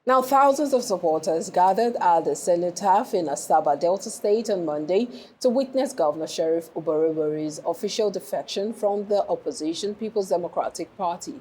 Now, thousands of supporters gathered at the cenotaph in Asaba, Delta State on Monday to witness Governor Sheriff Oborevwori's official defection from the opposition People's Democratic Party,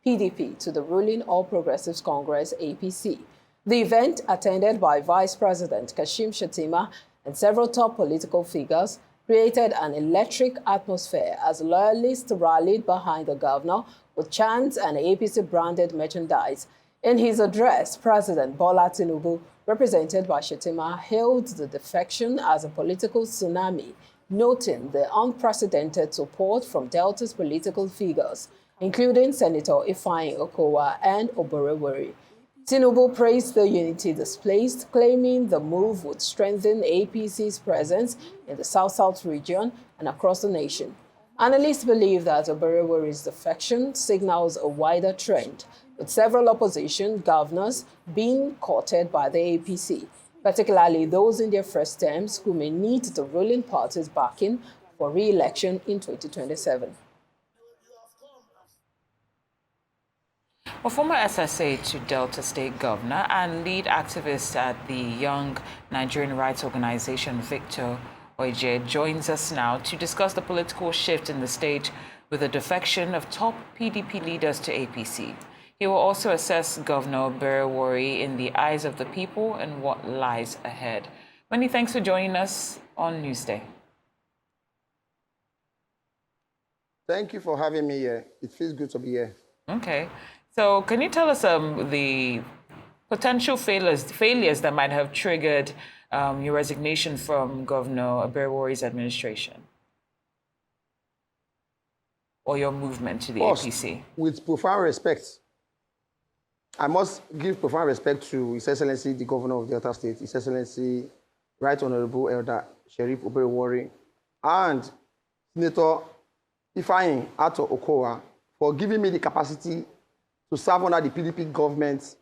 PDP, to the ruling All Progressives Congress, APC. The event, attended by Vice President Kashim Shettima and several top political figures, created an electric atmosphere as loyalists rallied behind the governor with chants and APC-branded merchandise. In his address, President Bola Tinubu, represented by Shettima, hailed the defection as a political tsunami, noting the unprecedented support from Delta's political figures, including Senator Ifeanyi Okowa and Oborevwori. Tinubu praised the unity displayed, claiming the move would strengthen APC's presence in the South-South region and across the nation. Analysts believe that Oborevwori's defection signals a wider trend, with several opposition governors being courted by the APC, particularly those in their first terms who may need the ruling party's backing for re-election in 2027. A former SSA to Delta State Governor and lead activist at the Young Nigerian Rights Organization, Victor Ojie, joins us now to discuss the political shift in the state with the defection of top PDP leaders to APC. He will also assess Governor Oborevwori in the eyes of the people and what lies ahead. Many thanks for joining us on Newsday. Thank you for having me here. It feels good to be here. Okay. So can you tell us the potential failures that might have triggered your resignation from Governor Oborevwori's administration or your movement to the APC? With profound respect, I must give profound respect to His Excellency, the Governor of Delta State, His Excellency, Right Honorable Elder Sheriff Oborevwori, and Senator Ifeanyi Okowa for giving me the capacity to serve under the PDP government,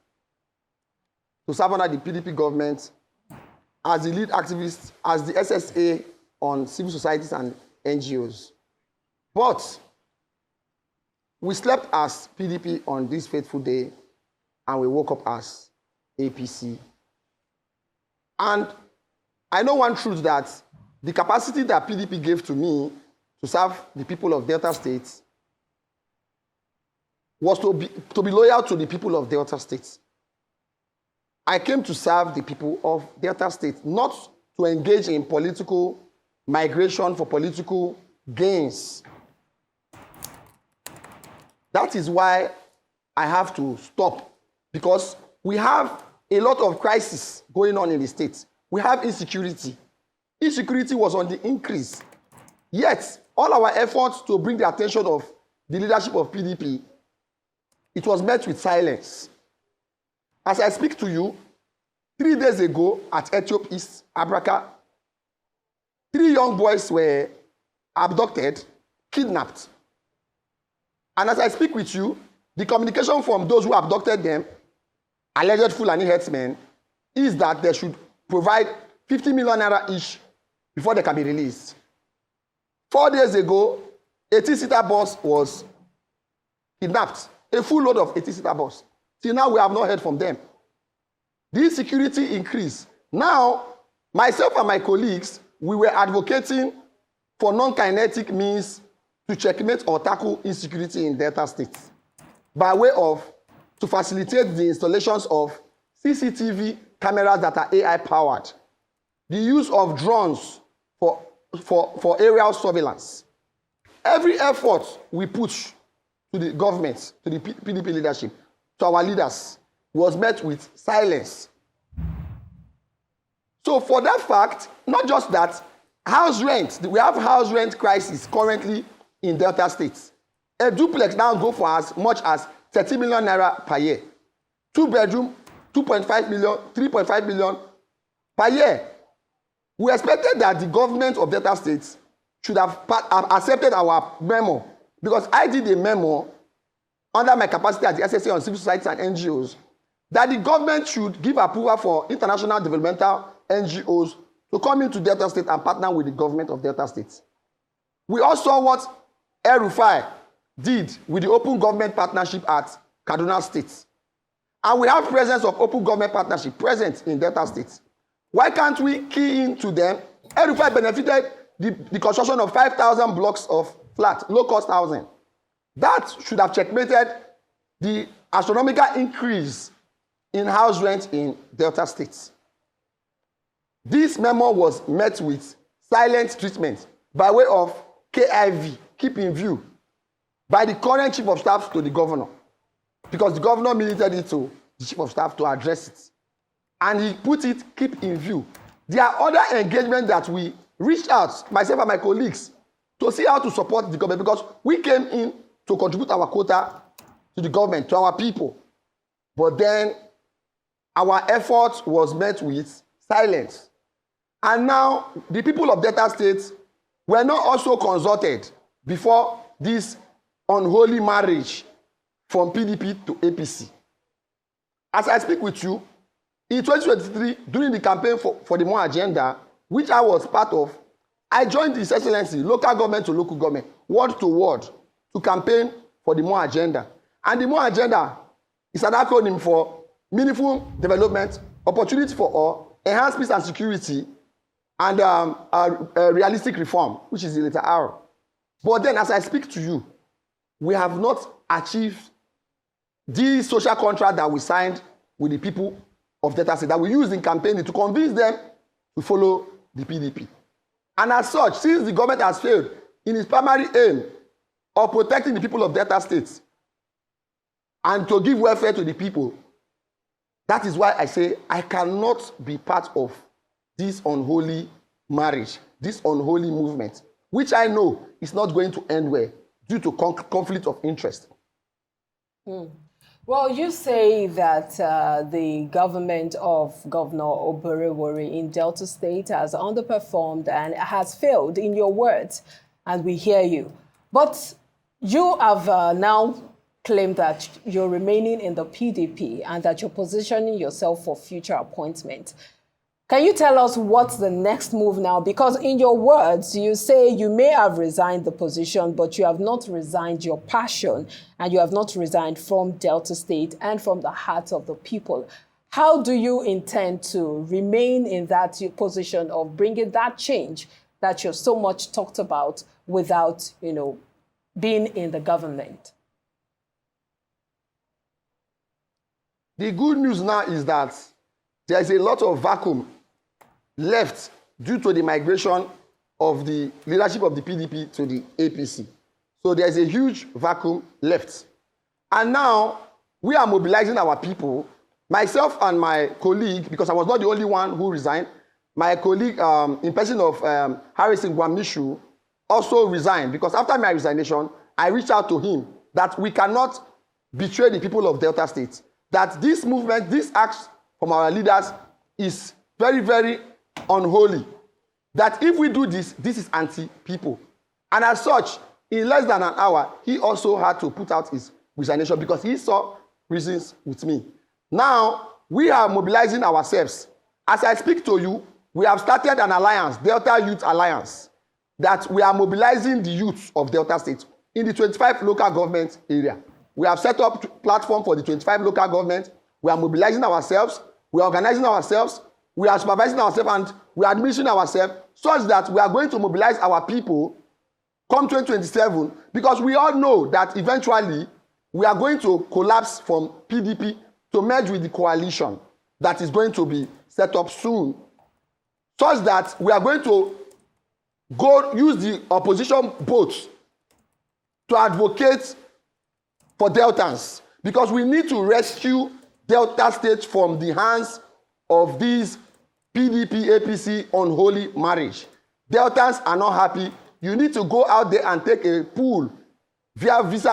as the lead activist, as the SSA on civil societies and NGOs. But we slept as PDP on this fateful day, and we woke up as APC. And I know one truth, that the capacity that PDP gave to me to serve the people of Delta State was to be loyal to the people of Delta State. I came to serve the people of Delta State, not to engage in political migration for political gains. That is why I have to stop, because we have a lot of crisis going on in the state. We have insecurity. Insecurity was on the increase. Yet, all our efforts to bring the attention of the leadership of PDP, it was met with silence. As I speak to you, 3 days ago at Etiop East, Abraka, 3 young boys were abducted, kidnapped. And as I speak with you, the communication from those who abducted them, alleged Fulani herdsmen, is that they should provide 50 million naira each before they can be released. 4 days ago, a 80-seater bus was kidnapped. A full load of 80-seater bus. Till now, we have not heard from them. The insecurity increased. Now, myself and my colleagues, we were advocating for non-kinetic means to checkmate or tackle insecurity in Delta State by way of to facilitate the installations of CCTV cameras that are AI-powered, the use of drones for aerial surveillance. Every effort we put to the government, to the PDP leadership, to our leaders, was met with silence. So for that fact, not just that, house rent, we have house rent crisis currently in Delta State. A duplex now go for as much as 30 million naira per year. 2-bedroom, 2.5 million, 3.5 million per year. We expected that the government of Delta State should have accepted our memo, because I did a memo under my capacity as the SSA on civil society and NGOs, that the government should give approval for international developmental NGOs to come into Delta State and partner with the government of Delta State. We also saw what El Rufai did with the open government partnership at Kaduna State. And we have presence of open government partnership present in Delta State. Why can't we key into them? El-Rufai benefited the construction of 5,000 blocks of flat, low-cost housing. That should have checkmated the astronomical increase in house rent in Delta State. This memo was met with silent treatment by way of KIV, keep in view, by the current chief of staff to the governor, because the governor milited it to the chief of staff to address it. And he put it, keep in view. There are other engagements that we reached out, myself and my colleagues, to see how to support the government, because we came in to contribute our quota to the government, to our people. But then our effort was met with silence. And now the people of Delta State were not also consulted before this unholy marriage from PDP to APC. As I speak with you, in 2023, during the campaign for the More Agenda, which I was part of, I joined His Excellency, local government to local government, word to word, to campaign for the More Agenda. And the More Agenda is an acronym for meaningful development, opportunity for all, enhanced peace and security, and a realistic reform, which is the letter R. But then, as I speak to you, we have not achieved the social contract that we signed with the people of Delta State, that we used in campaigning to convince them to follow the PDP. And as such, since the government has failed in its primary aim of protecting the people of Delta State and to give welfare to the people, that is why I say I cannot be part of this unholy marriage, this unholy movement, which I know is not going to end well due to conflict of interest. Well, you say that the government of Governor Oborevwori in Delta State has underperformed and has failed, in your words, and we hear you. But you have now claimed that you're remaining in the PDP and that you're positioning yourself for future appointment. Can you tell us what's the next move now? Because in your words, you say you may have resigned the position, but you have not resigned your passion, and you have not resigned from Delta State and from the heart of the people. How do you intend to remain in that position of bringing that change that you've so much talked about without, being in the government? The good news now is that there is a lot of vacuum left due to the migration of the leadership of the PDP to the APC. So there is a huge vacuum left. And now we are mobilizing our people, myself and my colleague, because I was not the only one who resigned. My colleague, in person of Harrison Gwamishu, also resigned, because after my resignation, I reached out to him that we cannot betray the people of Delta State, that this movement, this act from our leaders is very, very unholy. That if we do this, this is anti-people. And as such, in less than an hour, he also had to put out his resignation because he saw reasons with me. Now, we are mobilizing ourselves. As I speak to you, we have started an alliance, Delta Youth Alliance, that we are mobilizing the youth of Delta State in the 25 local government area. We have set up a platform for the 25 local government. We are mobilizing ourselves. We are organizing ourselves. We are supervising ourselves, and we are administering ourselves such that we are going to mobilize our people come 2027, because we all know that eventually we are going to collapse from PDP to merge with the coalition that is going to be set up soon, such that we are going to go use the opposition votes to advocate for Deltans, because we need to rescue Delta State from the hands of these PDP, APC unholy marriage. Deltans are not happy. You need to go out there and take a pool via voice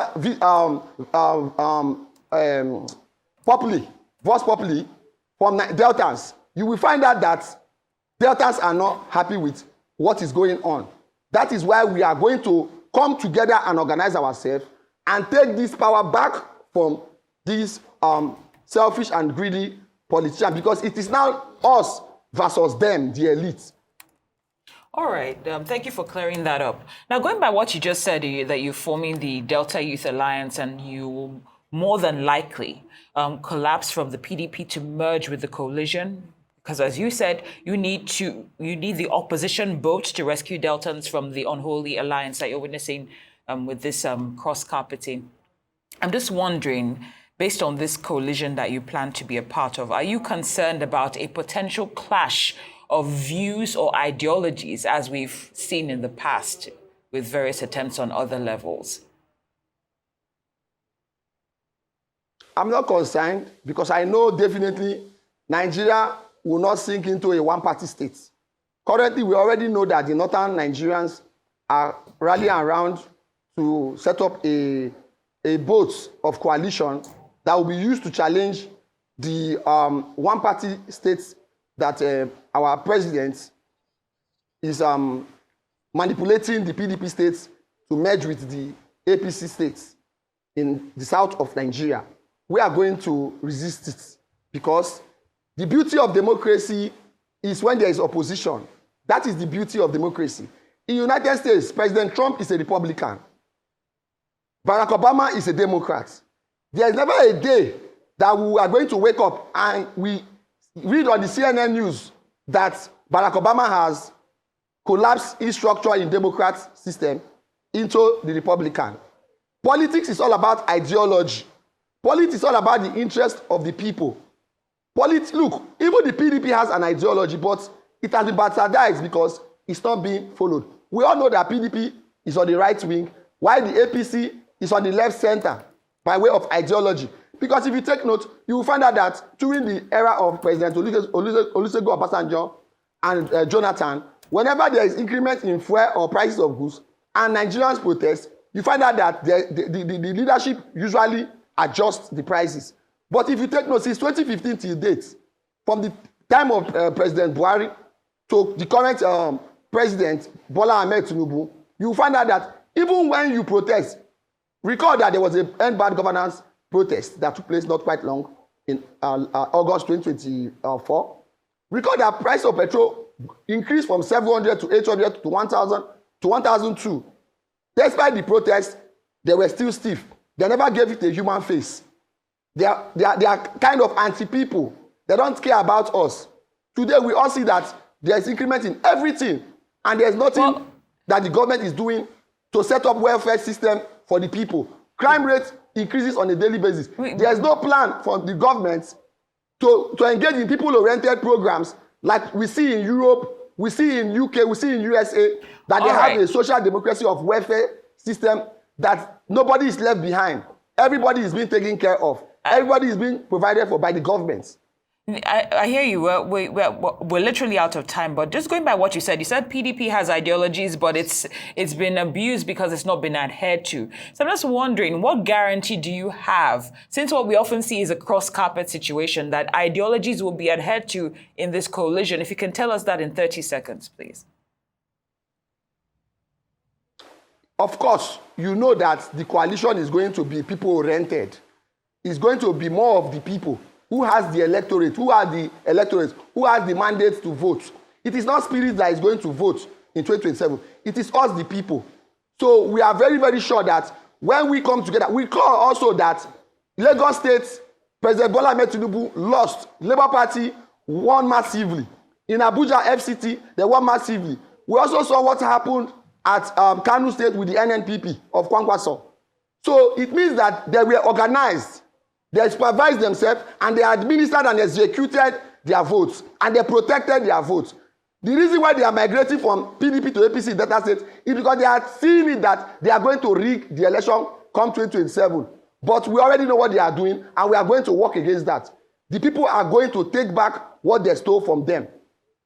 populi from Deltans. You will find out that Deltans are not happy with what is going on. That is why we are going to come together and organize ourselves and take this power back from these selfish and greedy politicians, because it is now us versus them, the elite. All right. Thank you for clearing that up. Now, going by what you just said, that you're forming the Delta Youth Alliance and you more than likely collapse from the PDP to merge with the coalition? Because as you said, you need the opposition vote to rescue Deltans from the unholy alliance that you're witnessing with this cross-carpeting. I'm just wondering, based on this coalition that you plan to be a part of, are you concerned about a potential clash of views or ideologies as we've seen in the past with various attempts on other levels? I'm not concerned because I know definitely Nigeria will not sink into a one-party state. Currently, we already know that the northern Nigerians are rallying around to set up a boat of coalition that will be used to challenge the one-party states that our president is manipulating the PDP states to merge with the APC states in the south of Nigeria. We are going to resist it because the beauty of democracy is when there is opposition. That is the beauty of democracy. In the United States, President Trump is a Republican. Barack Obama is a Democrat. There is never a day that we are going to wake up and we read on the CNN news that Barack Obama has collapsed his structure in Democrat system into the Republican. Politics is all about ideology. Politics is all about the interest of the people. Look, even the PDP has an ideology, but it has been bastardized because it's not being followed. We all know that PDP is on the right wing, while the APC is on the left center by way of ideology. Because if you take note, you will find out that during the era of President Olusegun Obasanjo and Jonathan, whenever there is increment in fuel or prices of goods and Nigerians protest, you find out that the leadership usually adjusts the prices. But if you take note, since 2015 till date, from the time of President Buhari to the current president, Bola Ahmed Tinubu, you find out that even when you protest, recall that there was a end bad governance protest that took place not quite long in August 2024. Recall that price of petrol increased from 700 to 800 to 1,000 to 1,002. Despite the protest, they were still stiff. They never gave it a human face. They are kind of anti-people. They don't care about us. Today, we all see that there is increment in everything, and there's nothing that the government is doing to set up welfare system for the people. Crime rate increases on a daily basis. There's no plan for the government to engage in people-oriented programs like we see in Europe, we see in UK, we see in USA, that they have a social democracy of welfare system that nobody is left behind. Everybody is being taken care of. Everybody is being provided for by the government. I hear you. We're literally out of time, but just going by what you said PDP has ideologies, but it's been abused because it's not been adhered to. So I'm just wondering, what guarantee do you have, since what we often see is a cross-carpet situation, that ideologies will be adhered to in this coalition? If you can tell us that in 30 seconds, please. Of course, you know that the coalition is going to be people-oriented. It's going to be more of the people. Who has the electorate? Who are the electorates? Who has the mandate to vote? It is not Spirit that is going to vote in 2027. It is us, the people. So we are very, very sure that when we come together, we call also that Lagos State, President Bola Ahmed Tinubu lost. Labour Party won massively. In Abuja, FCT, they won massively. We also saw what happened at Kano State with the NNPP of Kwankwaso. So it means that they were organized. They supervised themselves and they administered and executed their votes and they protected their votes. The reason why they are migrating from PDP to APC Delta State is because they are seeing it that they are going to rig the election come 2027. But we already know what they are doing and we are going to work against that. The people are going to take back what they stole from them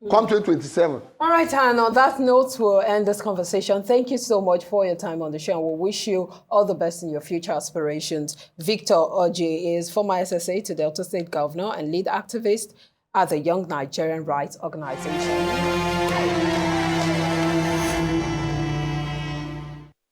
come 2027. All right, and on that note, we'll end this conversation. Thank you so much for your time on the show, and we wish you all the best in your future aspirations. Victor Ojie is former SSA to Delta State Governor and lead activist at the Young Nigerian Rights Organization.